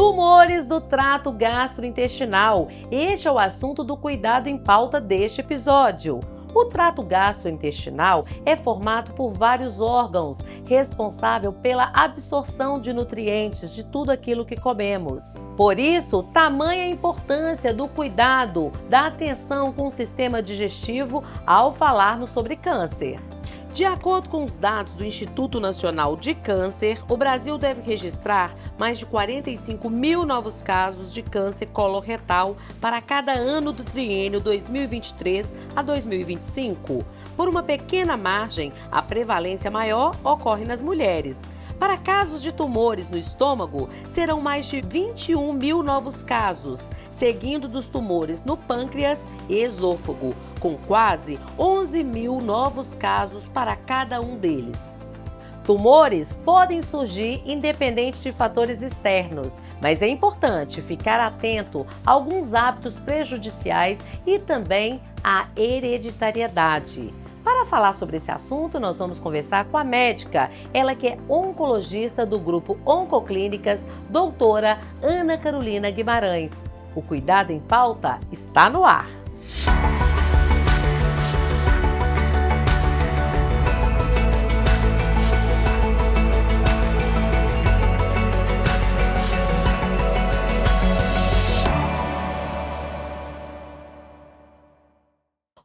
Tumores do trato gastrointestinal. Este é o assunto do Cuidado em Pauta deste episódio. O trato gastrointestinal é formado por vários órgãos, responsável pela absorção de nutrientes de tudo aquilo que comemos. Por isso, tamanha a importância do cuidado, da atenção com o sistema digestivo ao falarmos sobre câncer. De acordo com os dados do Instituto Nacional de Câncer, o Brasil deve registrar mais de 45 mil novos casos de câncer coloretal para cada ano do triênio 2023 a 2025. Por uma pequena margem, a prevalência maior ocorre nas mulheres. Para casos de tumores no estômago, serão mais de 21 mil novos casos, seguindo dos tumores no pâncreas e esôfago, com quase 11 mil novos casos para cada um deles. Tumores podem surgir independente de fatores externos, mas é importante ficar atento a alguns hábitos prejudiciais e também à hereditariedade. Para falar sobre esse assunto, nós vamos conversar com a médica, ela que é oncologista do grupo Oncoclínicas, doutora Ana Carolina Guimarães. O Cuidado em Pauta está no ar.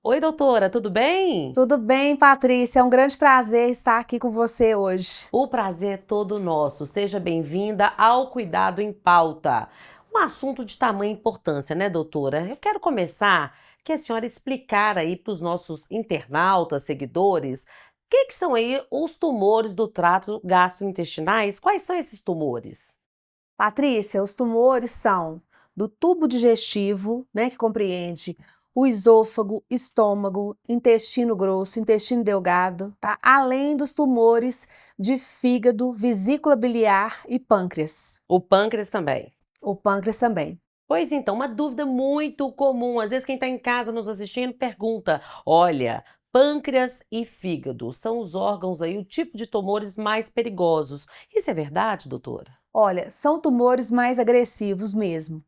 Oi, doutora, tudo bem? Tudo bem, Patrícia? É um grande prazer estar aqui com você hoje. O prazer é todo nosso. Seja bem-vinda ao Cuidado em Pauta. Um assunto de tamanha importância, né, doutora? Eu quero começar que a senhora explicar aí para os nossos internautas, seguidores, o que são aí os tumores do trato gastrointestinais? Quais são esses tumores? Patrícia, os tumores são do tubo digestivo, né, que compreende o esôfago, estômago, intestino grosso, intestino delgado, tá? Além dos tumores de fígado, vesícula biliar e pâncreas. O pâncreas também. O pâncreas também. Pois então, uma dúvida muito comum. Às vezes quem está em casa nos assistindo pergunta, olha, pâncreas e fígado são os órgãos aí, o tipo de tumores mais perigosos. Isso é verdade, doutora? Olha, são tumores mais agressivos mesmo.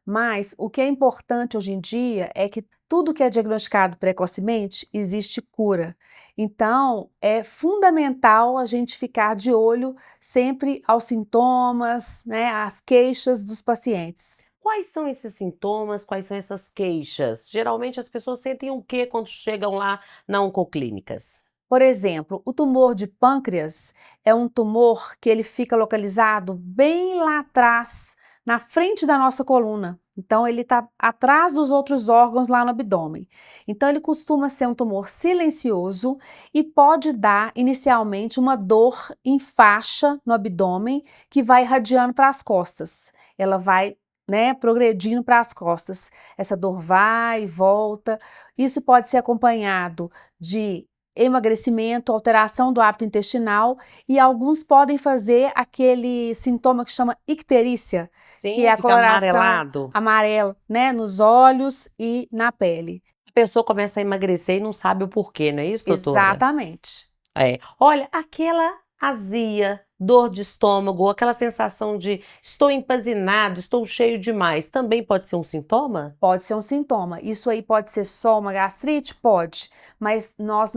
Mas o que é importante hoje em dia é que tudo que é diagnosticado precocemente existe cura. Então, é fundamental a gente ficar de olho sempre aos sintomas, né, às queixas dos pacientes. Quais são esses sintomas? Quais são essas queixas? Geralmente as pessoas sentem o quê quando chegam lá na Oncoclínicas? Por exemplo, o tumor de pâncreas é um tumor que ele fica localizado bem lá atrás, na frente da nossa coluna. Então, ele está atrás dos outros órgãos lá no abdômen. Então, ele costuma ser um tumor silencioso e pode dar inicialmente uma dor em faixa no abdômen que vai irradiando para as costas. Ela vai, né, progredindo para as costas. Essa dor vai e volta. Isso pode ser acompanhado de emagrecimento, alteração do hábito intestinal e alguns podem fazer aquele sintoma que chama icterícia, Sim, que é a fica coloração amarelado. amarela, né, nos olhos e na pele. A pessoa começa a emagrecer e não sabe o porquê, não é isso, doutora? Exatamente. É. Olha, aquela azia, dor de estômago, aquela sensação de estou empanzinado, estou cheio demais, também pode ser um sintoma? Pode ser um sintoma. Isso aí pode ser só uma gastrite? Pode, mas nós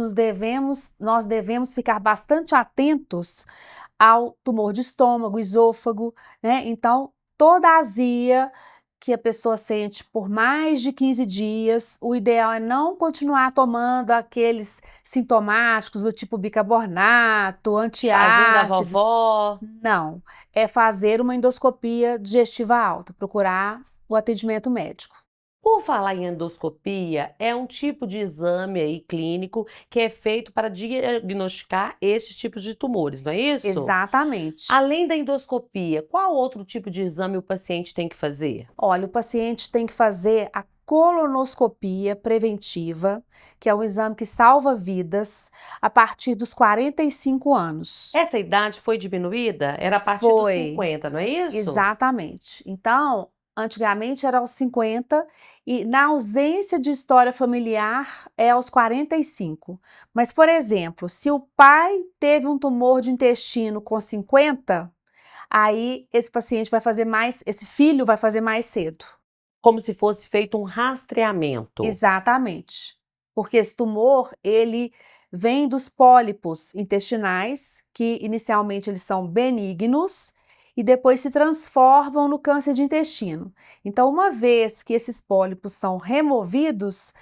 devemos ficar bastante atentos ao tumor de estômago, esôfago, né? Então, toda azia que a pessoa sente por mais de 15 dias, o ideal é não continuar tomando aqueles sintomáticos do tipo bicarbonato, Chazinho da antiácidos. vovó. Não, é fazer uma endoscopia digestiva alta, procurar o atendimento médico. Por falar em endoscopia, é um tipo de exame aí clínico que é feito para diagnosticar esses tipos de tumores, não é isso? Exatamente. Além da endoscopia, qual outro tipo de exame o paciente tem que fazer? Olha, o paciente tem que fazer a colonoscopia preventiva, que é um exame que salva vidas a partir dos 45 anos. Essa idade foi diminuída? Era a partir dos 50, não é isso? Exatamente. Então, antigamente era aos 50 e na ausência de história familiar é aos 45. Mas, por exemplo, se o pai teve um tumor de intestino com 50, aí esse paciente vai fazer mais, esse filho vai fazer mais cedo. Como se fosse feito um rastreamento. Exatamente. Porque esse tumor, ele vem dos pólipos intestinais, que inicialmente eles são benignos e depois se transformam no câncer de intestino. Então, uma vez que esses pólipos são removidos,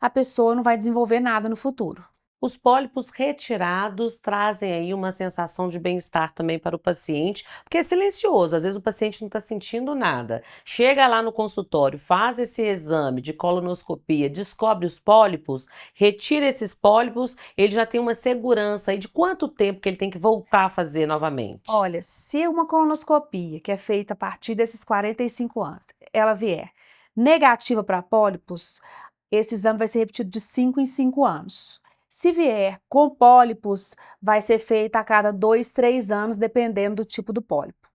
a pessoa não vai desenvolver nada no futuro. Os pólipos retirados trazem aí uma sensação de bem-estar também para o paciente, porque é silencioso, às vezes o paciente não está sentindo nada. Chega lá no consultório, faz esse exame de colonoscopia, descobre os pólipos, retira esses pólipos, ele já tem uma segurança aí de quanto tempo que ele tem que voltar a fazer novamente. Olha, se uma colonoscopia, que é feita a partir desses 45 anos, ela vier negativa para pólipos, esse exame vai ser repetido de 5 em 5 anos. Se vier com pólipos, vai ser feita a cada 2, 3 anos, dependendo do tipo do pólipo.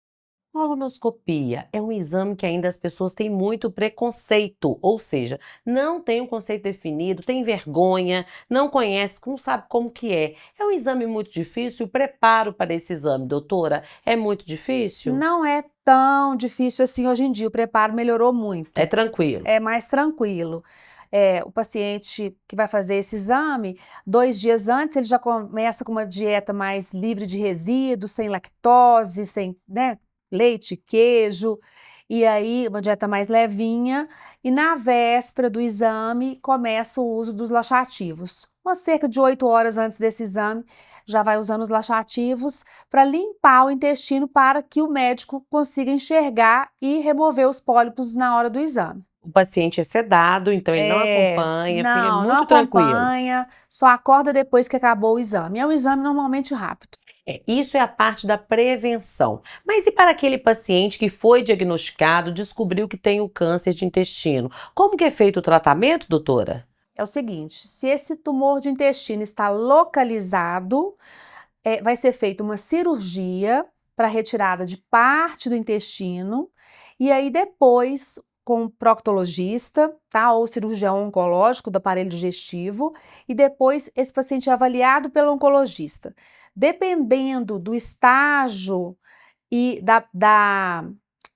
Colonoscopia é um exame que ainda as pessoas têm muito preconceito, ou seja, não tem um conceito definido, tem vergonha, não conhece, não sabe como que é. É um exame muito difícil, o preparo para esse exame, doutora, é muito difícil? Não é tão difícil assim hoje em dia, o preparo melhorou muito. É tranquilo. É mais tranquilo. O paciente que vai fazer esse exame, 2 dias antes, ele já começa com uma dieta mais livre de resíduos, sem lactose, sem, né, leite, queijo, e aí uma dieta mais levinha, e na véspera do exame começa o uso dos laxativos. Cerca de 8 horas antes desse exame, já vai usando os laxativos para limpar o intestino para que o médico consiga enxergar e remover os pólipos na hora do exame. O paciente é sedado, então ele não acompanha, fica Não muito tranquilo. acompanha, só acorda depois que acabou o exame. É um exame normalmente rápido. Isso é a parte da prevenção. Mas e para aquele paciente que foi diagnosticado, descobriu que tem o câncer de intestino? Como que é feito o tratamento, doutora? É o seguinte, se esse tumor de intestino está localizado, vai ser feita uma cirurgia para retirada de parte do intestino e aí depois com o proctologista, tá? Ou cirurgião oncológico do aparelho digestivo e depois esse paciente é avaliado pelo oncologista. Dependendo do estágio e da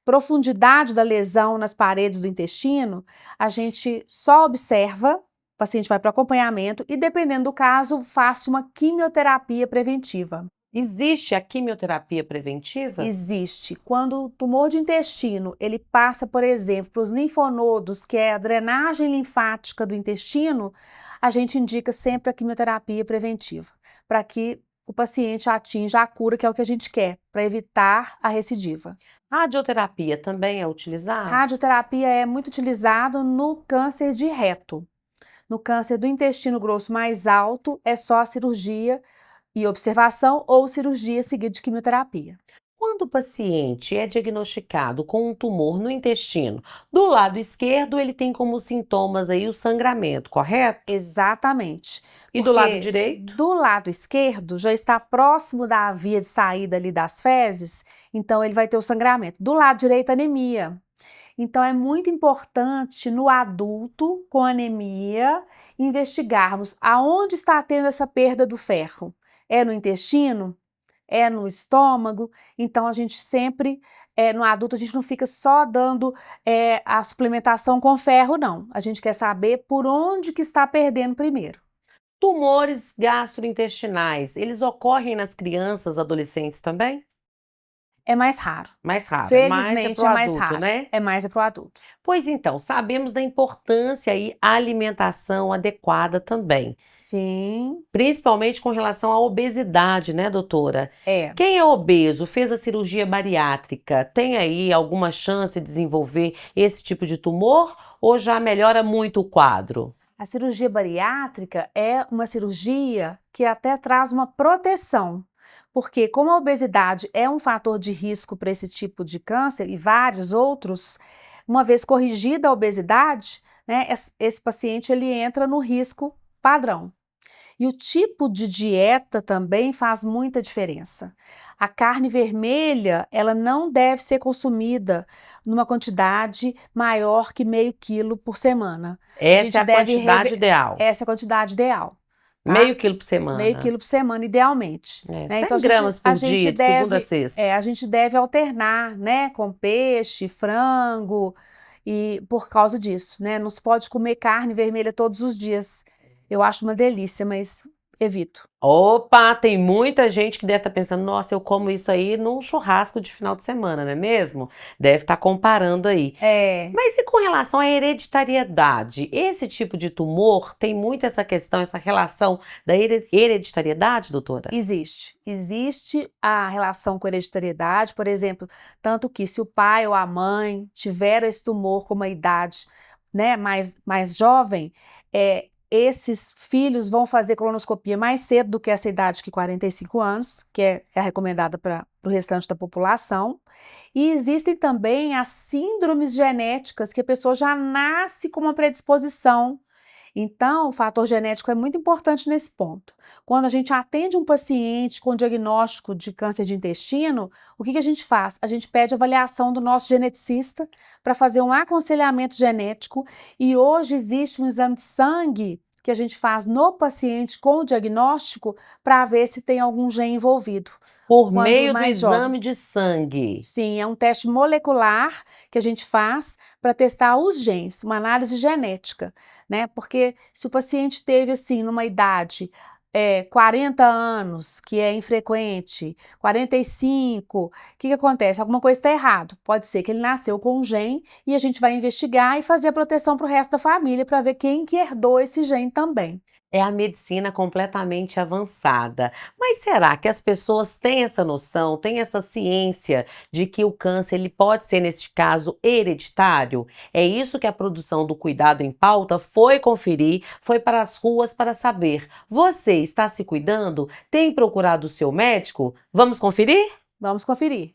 profundidade da lesão nas paredes do intestino, a gente só observa, o paciente vai para acompanhamento e, dependendo do caso, faz uma quimioterapia preventiva. Existe a quimioterapia preventiva? Existe. Quando o tumor de intestino, ele passa, por exemplo, para os linfonodos, que é a drenagem linfática do intestino, a gente indica sempre a quimioterapia preventiva, para que o paciente atinja a cura, que é o que a gente quer, para evitar a recidiva. Radioterapia também é utilizada? Radioterapia é muito utilizado no câncer de reto. No câncer do intestino grosso mais alto, é só a cirurgia e observação ou cirurgia seguida de quimioterapia. Quando o paciente é diagnosticado com um tumor no intestino, do lado esquerdo ele tem como sintomas aí o sangramento, correto? Exatamente. E do lado direito? Do lado esquerdo já está próximo da via de saída ali das fezes, então ele vai ter o sangramento. Do lado direito, anemia. Então é muito importante no adulto com anemia investigarmos aonde está tendo essa perda do ferro. É no intestino? É no estômago? Então a gente sempre, no adulto, a gente não fica só dando a suplementação com ferro, não. A gente quer saber por onde que está perdendo primeiro. Tumores gastrointestinais, eles ocorrem nas crianças, adolescentes também? É mais raro. Mais raro, Felizmente pro é mais adulto, raro. né? É mais para o adulto. Pois então, sabemos da importância e alimentação adequada também. Sim. Principalmente com relação à obesidade, né, doutora? É. Quem é obeso, fez a cirurgia bariátrica, tem aí alguma chance de desenvolver esse tipo de tumor ou já melhora muito o quadro? A cirurgia bariátrica é uma cirurgia que até traz uma proteção, porque como a obesidade é um fator de risco para esse tipo de câncer e vários outros, uma vez corrigida a obesidade, né, esse paciente ele entra no risco padrão. E o tipo de dieta também faz muita diferença. A carne vermelha, ela não deve ser consumida numa quantidade maior que meio quilo por semana. Essa é a quantidade ideal. Essa é a quantidade ideal. tá? Meio quilo por Meio semana. quilo por semana, idealmente. É, Né? 100 Então gramas por a gente dia, de deve, segunda a sexta. a gente deve alternar, né, com peixe, frango, e por causa disso, né? Não se pode comer carne vermelha todos os dias. Eu acho uma delícia, mas evito. Opa, tem muita gente que deve estar pensando, nossa, eu como isso aí num churrasco de final de semana, não é mesmo? Deve estar comparando aí. É, Mas e com relação à hereditariedade? Esse tipo de tumor tem muito essa questão, essa relação da hereditariedade, doutora? existe a relação com hereditariedade, por exemplo, tanto que se o pai ou a mãe tiveram esse tumor com uma idade, né, mais jovem, esses filhos vão fazer colonoscopia mais cedo do que essa idade, que 45 anos, que é a recomendada para o restante da população. E existem também as síndromes genéticas, que a pessoa já nasce com uma predisposição. Então, o fator genético é muito importante nesse ponto. Quando a gente atende um paciente com diagnóstico de câncer de intestino, o que a gente faz? A gente pede avaliação do nosso geneticista para fazer um aconselhamento genético, e hoje existe um exame de sangue que a gente faz no paciente com o diagnóstico para ver se tem algum gene envolvido. Por Quando meio do mais jovem. exame de sangue. Sim, é um teste molecular que a gente faz para testar os genes, uma análise genética, né? Porque se o paciente teve, assim, numa idade 40 anos, que é infrequente, 45, o que acontece? Alguma coisa está errado. Pode ser que ele nasceu com um gene e a gente vai investigar e fazer a proteção para o resto da família para ver quem que herdou esse gene também. É a medicina completamente avançada. Mas será que as pessoas têm essa noção, têm essa ciência de que o câncer ele pode ser, neste caso, hereditário? É isso que a produção do Cuidado em Pauta foi conferir, foi para as ruas para saber. Você está se cuidando? Tem procurado o seu médico? Vamos conferir? Vamos conferir.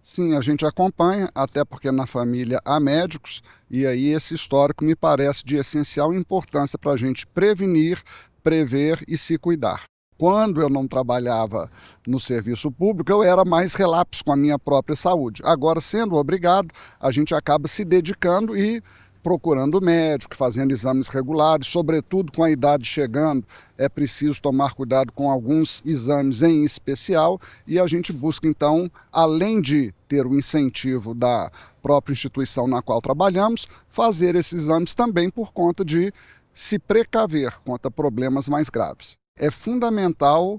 Sim, a gente acompanha, até porque na família há médicos, e aí esse histórico me parece de essencial importância para a gente prevenir, prever e se cuidar. Quando eu não trabalhava no serviço público, eu era mais relapso com a minha própria saúde. Agora, sendo obrigado, a gente acaba se dedicando e procurando médico, fazendo exames regulares, sobretudo com a idade chegando, é preciso tomar cuidado com alguns exames em especial, e a gente busca então, além de ter o incentivo da própria instituição na qual trabalhamos, fazer esses exames também por conta de se precaver contra problemas mais graves. É fundamental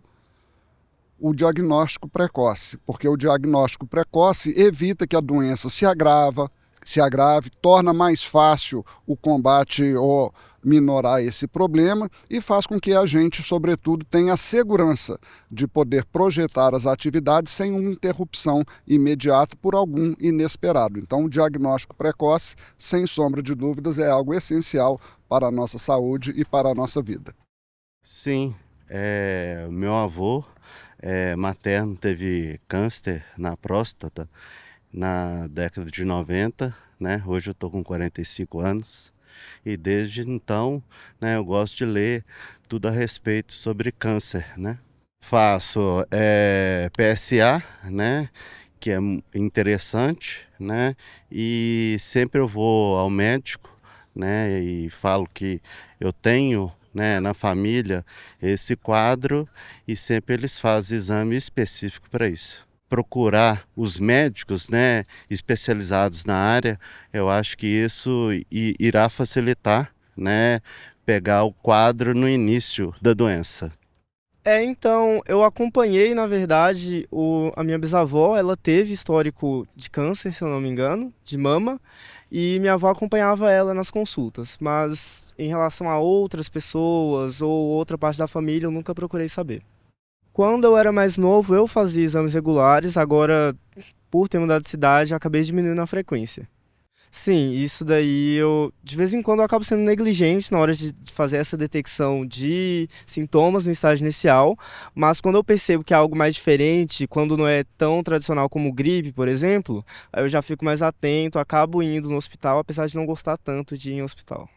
o diagnóstico precoce, porque o diagnóstico precoce evita que a doença se agrave, torna mais fácil o combate ou minorar esse problema e faz com que a gente, sobretudo, tenha a segurança de poder projetar as atividades sem uma interrupção imediata por algum inesperado. Então, o diagnóstico precoce, sem sombra de dúvidas, é algo essencial para a nossa saúde e para a nossa vida. Sim, o meu avô materno teve câncer na próstata na década de 90, né? Hoje eu estou com 45 anos e desde então, né, eu gosto de ler tudo a respeito sobre câncer, né? Faço PSA, né, que é interessante, né? E sempre eu vou ao médico, né, e falo que eu tenho, né, na família esse quadro, e sempre eles fazem exame específico para isso. Procurar os médicos, né, especializados na área, eu acho que isso irá facilitar, né, pegar o quadro no início da doença. Então, eu acompanhei, na verdade, a minha bisavó, ela teve histórico de câncer, se eu não me engano, de mama, e minha avó acompanhava ela nas consultas, mas em relação a outras pessoas ou outra parte da família, eu nunca procurei saber. Quando eu era mais novo, eu fazia exames regulares, agora, por ter mudado de cidade, eu acabei diminuindo a frequência. Sim, isso daí de vez em quando eu acabo sendo negligente na hora de fazer essa detecção de sintomas no estágio inicial, mas quando eu percebo que é algo mais diferente, quando não é tão tradicional como gripe, por exemplo, aí eu já fico mais atento, acabo indo no hospital, apesar de não gostar tanto de ir em hospital.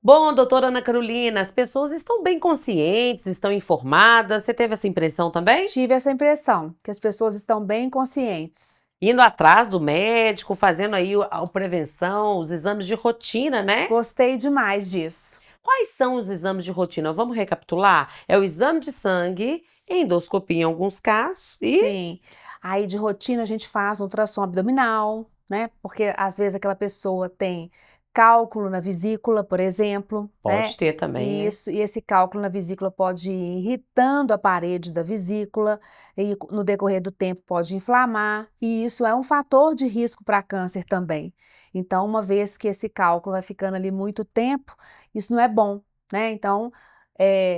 Bom, doutora Ana Carolina, as pessoas estão bem conscientes, estão informadas. Você teve essa impressão também? Tive essa impressão, que as pessoas estão bem conscientes. Indo atrás do médico, fazendo aí a prevenção, os exames de rotina, né? Gostei demais disso. Quais são os exames de rotina? Vamos recapitular? É o exame de sangue, endoscopia em alguns casos e Sim. Aí de rotina a gente faz ultrassom abdominal, né? Porque às vezes aquela pessoa tem cálculo na vesícula, por exemplo, né? pode ter também, né? Isso, e esse cálculo na vesícula pode ir irritando a parede da vesícula e no decorrer do tempo pode inflamar, e isso é um fator de risco para câncer também. Então, uma vez que esse cálculo vai ficando ali muito tempo, isso não é bom, né? Então,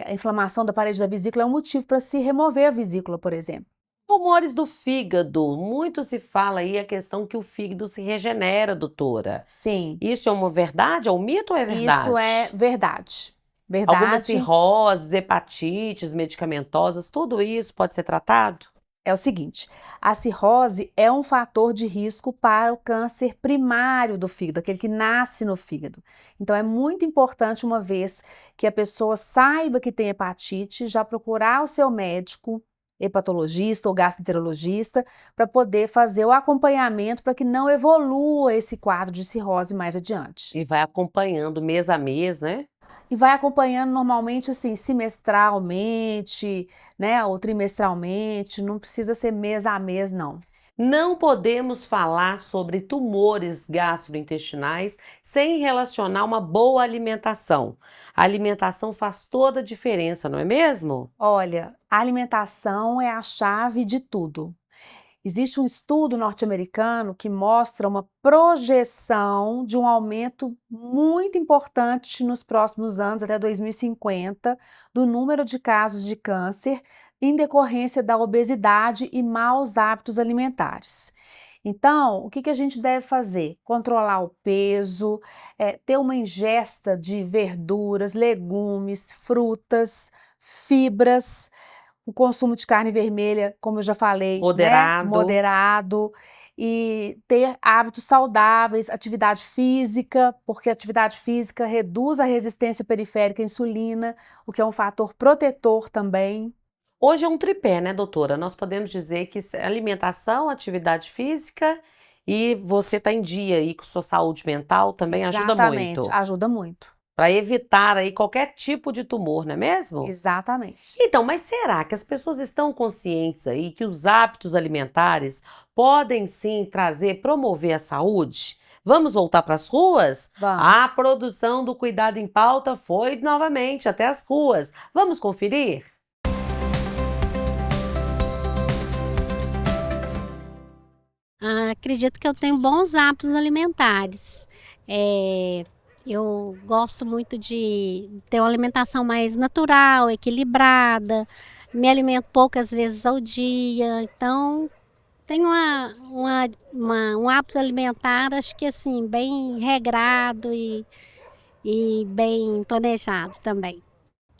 a inflamação da parede da vesícula é um motivo para se remover a vesícula, por exemplo. Tumores do fígado. Muito se fala aí a questão que o fígado se regenera, doutora. Sim, Isso é uma verdade? É um mito ou é isso é verdade? verdade. Algumas Verdade. cirroses, hepatites medicamentosas, tudo isso pode ser tratado? É o seguinte, a cirrose é um fator de risco para o câncer primário do fígado, aquele que nasce no fígado. Então é muito importante, uma vez que a pessoa saiba que tem hepatite, já procurar o seu médico, hepatologista ou gastroenterologista, para poder fazer o acompanhamento para que não evolua esse quadro de cirrose mais adiante. E vai acompanhando mês a mês, né? E vai acompanhando normalmente assim, semestralmente, né, ou trimestralmente, não precisa ser mês a mês, não. Não podemos falar sobre tumores gastrointestinais sem relacionar uma boa alimentação. A alimentação faz toda a diferença, não é mesmo? Olha, a alimentação é a chave de tudo. Existe um estudo norte-americano que mostra uma projeção de um aumento muito importante nos próximos anos, até 2050, do número de casos de câncer em decorrência da obesidade e maus hábitos alimentares. Então, o que a gente deve fazer? Controlar o peso, ter uma ingesta de verduras, legumes, frutas, fibras, o consumo de carne vermelha, como eu já falei, né, Moderado. moderado, e ter hábitos saudáveis, atividade física, porque a atividade física reduz a resistência periférica à insulina, o que é um fator protetor também. Hoje é um tripé, né, doutora? Nós podemos dizer que alimentação, atividade física e você está em dia aí com sua saúde mental também ajuda Exatamente, muito. ajuda muito. Para evitar aí qualquer tipo de tumor, não é mesmo? Exatamente. Então, mas será que as pessoas estão conscientes aí que os hábitos alimentares podem sim promover a saúde? Vamos voltar para as ruas? Vamos. A produção do Cuidado em Pauta foi novamente até as ruas. Vamos conferir? Acredito que eu tenho bons hábitos alimentares. Eu gosto muito de ter uma alimentação mais natural, equilibrada, me alimento poucas vezes ao dia, então tenho um hábito alimentar, acho que assim, bem regrado e bem planejado também.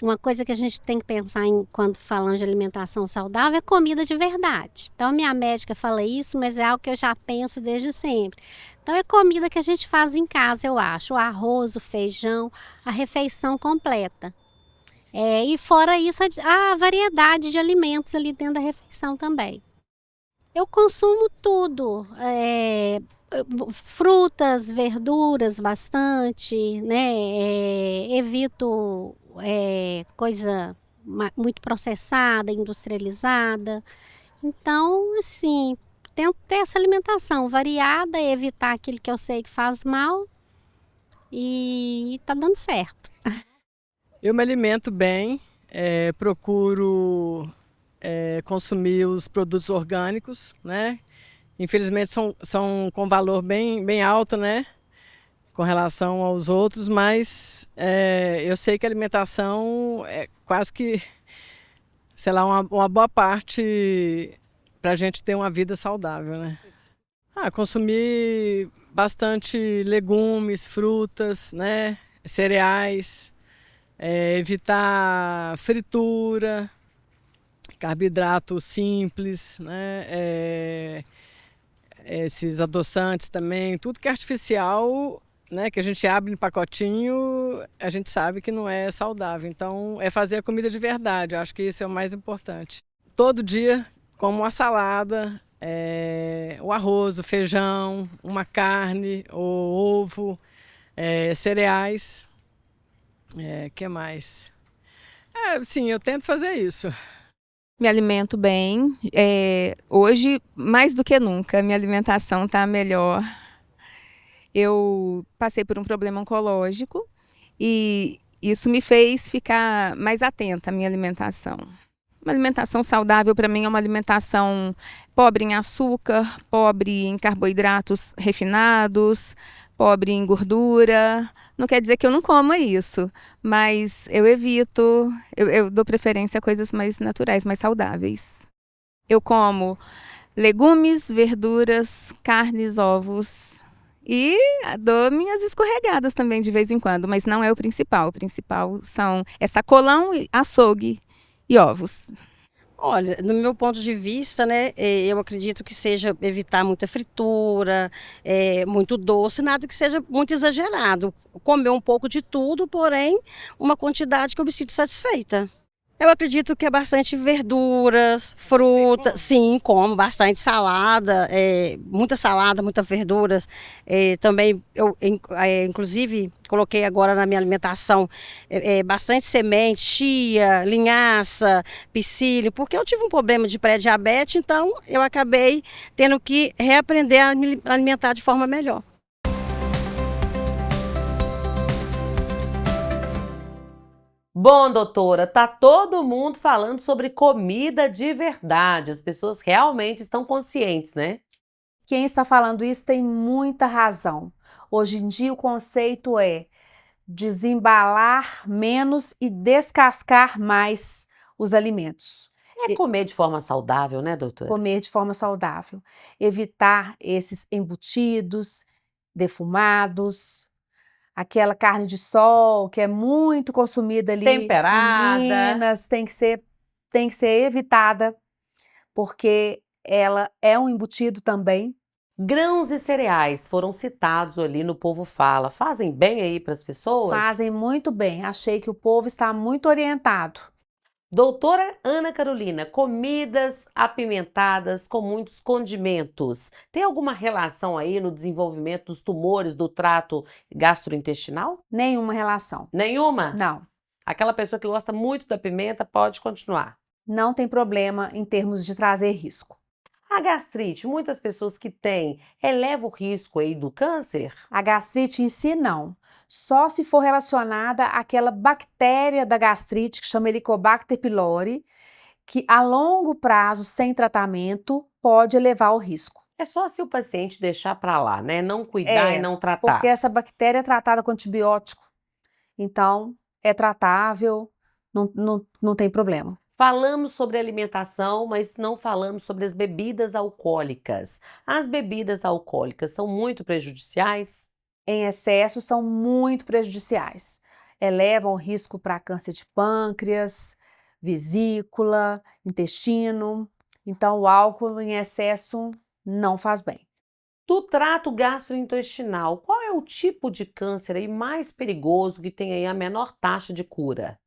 Uma coisa que a gente tem que pensar quando falamos de alimentação saudável é comida de verdade. Então, minha médica fala isso, mas é algo que eu já penso desde sempre. Então, é comida que a gente faz em casa, eu acho. O arroz, o feijão, a refeição completa. E fora isso, a variedade de alimentos ali dentro da refeição também. Eu consumo tudo. Frutas, verduras bastante, né? Evito coisa muito processada, industrializada. Então, assim, tento ter essa alimentação variada, evitar aquilo que eu sei que faz mal e tá dando certo. Eu me alimento bem, procuro consumir os produtos orgânicos, né? Infelizmente são com valor bem alto, né? Com relação aos outros, mas eu sei que a alimentação é quase que, sei lá, uma boa parte para a gente ter uma vida saudável, né? Consumir bastante legumes, frutas, né? Cereais, evitar fritura, carboidrato simples, né? Esses adoçantes também, tudo que é artificial né, que a gente abre no pacotinho, a gente sabe que não é saudável. Então, é fazer a comida de verdade. Eu acho que isso é o mais importante. Todo dia, como uma salada, o arroz, o feijão, uma carne, o ovo, cereais. Que mais? Sim, eu tento fazer isso. Me alimento bem. Hoje, mais do que nunca, minha alimentação está melhor. Eu passei por um problema oncológico e isso me fez ficar mais atenta à minha alimentação. Uma alimentação saudável para mim é uma alimentação pobre em açúcar, pobre em carboidratos refinados, pobre em gordura. Não quer dizer que eu não coma isso, mas eu evito, eu dou preferência a coisas mais naturais, mais saudáveis. Eu como legumes, verduras, carnes, ovos e dou minhas escorregadas também de vez em quando, mas não é o principal. O principal é sacolão, açougue e ovos. Olha, no meu ponto de vista, né, eu acredito que seja evitar muita fritura, muito doce, nada que seja muito exagerado. Comer um pouco de tudo, porém, uma quantidade que eu me sinto satisfeita. Eu acredito que é bastante verduras, frutas, sim, como bastante salada, muitas verduras. Também, inclusive, coloquei agora na minha alimentação bastante semente, chia, linhaça, psyllium, porque eu tive um problema de pré-diabetes, então eu acabei tendo que reaprender a me alimentar de forma melhor. Bom, doutora, tá todo mundo falando sobre comida de verdade. As pessoas realmente estão conscientes, né? Quem está falando isso tem muita razão. Hoje em dia o conceito é desembalar menos e descascar mais os alimentos. É comer de forma saudável, né, doutora? Comer de forma saudável. Evitar esses embutidos, defumados, aquela carne de sol que é muito consumida ali Temperada. em Minas, tem que ser evitada, porque ela é um embutido também. Grãos e cereais foram citados ali no Povo Fala. Fazem bem aí para as pessoas? Fazem muito bem. Achei que o povo está muito orientado. Doutora Ana Carolina, comidas apimentadas com muitos condimentos. Tem alguma relação aí no desenvolvimento dos tumores do trato gastrointestinal? Nenhuma relação. Nenhuma? Não. Aquela pessoa que gosta muito da pimenta pode continuar. Não tem problema em termos de trazer risco. A gastrite, muitas pessoas que têm, eleva o risco aí do câncer? A gastrite em si, não. Só se for relacionada àquela bactéria da gastrite que chama Helicobacter pylori, que a longo prazo, sem tratamento, pode elevar o risco. É só se o paciente deixar para lá, né? Não cuidar e não tratar. Porque essa bactéria é tratada com antibiótico. Então, é tratável, não tem problema. Falamos sobre alimentação, mas não falamos sobre as bebidas alcoólicas. As bebidas alcoólicas são muito prejudiciais? Em excesso, são muito prejudiciais. Elevam o risco para câncer de pâncreas, vesícula, intestino. Então, o álcool em excesso não faz bem. Do trato gastrointestinal, qual é o tipo de câncer aí mais perigoso que tem aí a menor taxa de cura?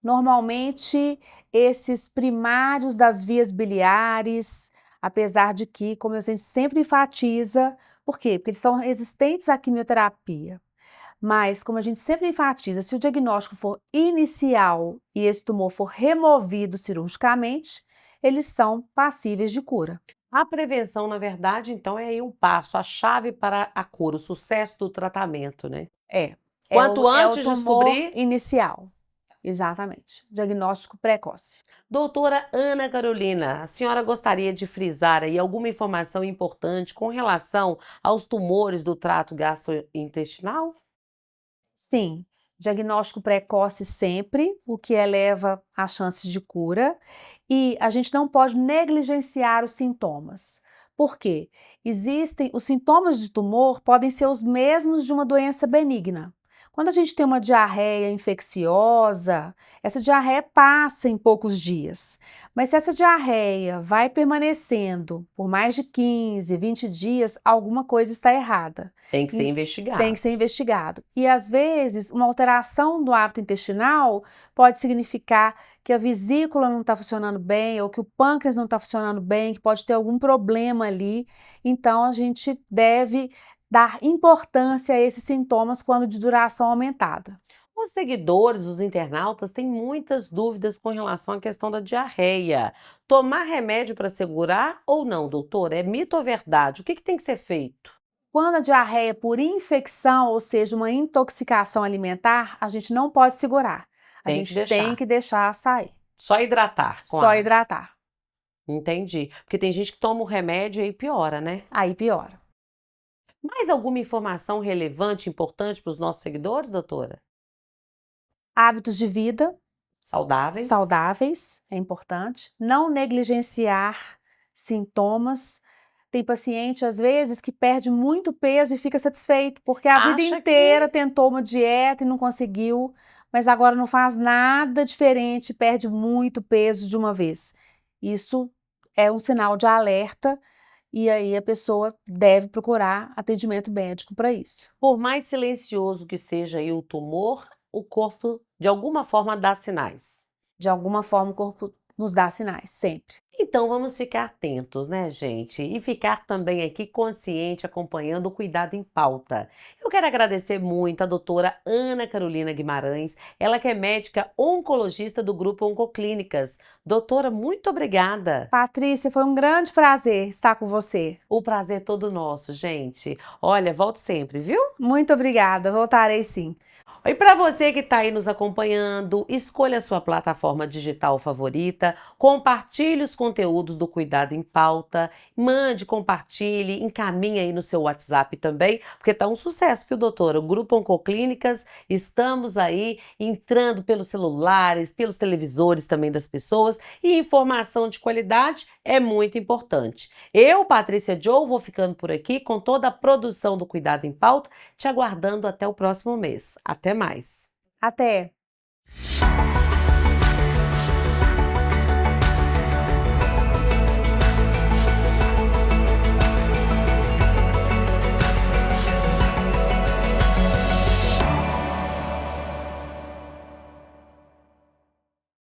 Normalmente, esses primários das vias biliares, apesar de que, como a gente sempre enfatiza, por quê? Porque eles são resistentes à quimioterapia. Mas, como a gente sempre enfatiza, se o diagnóstico for inicial e esse tumor for removido cirurgicamente, eles são passíveis de cura. A prevenção, na verdade, então, é aí um passo, a chave para a cura, o sucesso do tratamento, né? Quanto antes é o tumor descobrir... inicial. Exatamente. Diagnóstico precoce. Doutora Ana Carolina, a senhora gostaria de frisar aí alguma informação importante com relação aos tumores do trato gastrointestinal? Sim, diagnóstico precoce sempre, o que eleva as chances de cura, e a gente não pode negligenciar os sintomas. Por quê? Os sintomas de tumor podem ser os mesmos de uma doença benigna. Quando a gente tem uma diarreia infecciosa, essa diarreia passa em poucos dias. Mas se essa diarreia vai permanecendo por mais de 15, 20 dias, alguma coisa está errada. Tem que ser E investigado. tem que ser investigado. E às vezes, uma alteração do hábito intestinal pode significar que a vesícula não está funcionando bem ou que o pâncreas não está funcionando bem, que pode ter algum problema ali. Então, a gente deve dar importância a esses sintomas quando de duração aumentada. Os seguidores, os internautas, têm muitas dúvidas com relação à questão da diarreia. Tomar remédio para segurar ou não, doutor? É mito ou verdade? O que tem que ser feito? Quando a diarreia é por infecção, ou seja, uma intoxicação alimentar, a gente não pode segurar. A Tem que gente deixar. tem que deixar sair. Só hidratar com Só água. hidratar. Entendi. Porque tem gente que toma o remédio e aí piora, né? Aí piora. Mais alguma informação relevante, importante para os nossos seguidores, doutora? Hábitos de vida Saudáveis? é importante. Não negligenciar sintomas. Tem paciente, às vezes, que perde muito peso e fica satisfeito, porque a vida Acha inteira tentou uma dieta e não conseguiu, mas agora não faz nada diferente, perde muito peso de uma vez. Isso é um sinal de alerta e aí a pessoa deve procurar atendimento médico para isso. Por mais silencioso que seja aí o tumor, o corpo de alguma forma dá sinais. De alguma forma, o corpo nos dá sinais, sempre. Então vamos ficar atentos, né, gente? E ficar também aqui consciente, acompanhando o Cuidado em Pauta. Eu quero agradecer muito a doutora Ana Carolina Guimarães, ela que é médica oncologista do Grupo Oncoclínicas. Doutora, muito obrigada. Patrícia, foi um grande prazer estar com você. O prazer é todo nosso, gente. Olha, volte sempre, viu? Muito obrigada, voltarei sim. E para você que está aí nos acompanhando, escolha a sua plataforma digital favorita, compartilhe os conteúdos do Cuidado em Pauta, mande, compartilhe, encaminhe aí no seu WhatsApp também, porque tá um sucesso, viu, doutora? O Grupo Oncoclínicas, estamos aí entrando pelos celulares, pelos televisores também das pessoas, e informação de qualidade é muito importante. Eu, Patrícia Joe, vou ficando por aqui com toda a produção do Cuidado em Pauta, te aguardando até o próximo mês. Até mais! Até!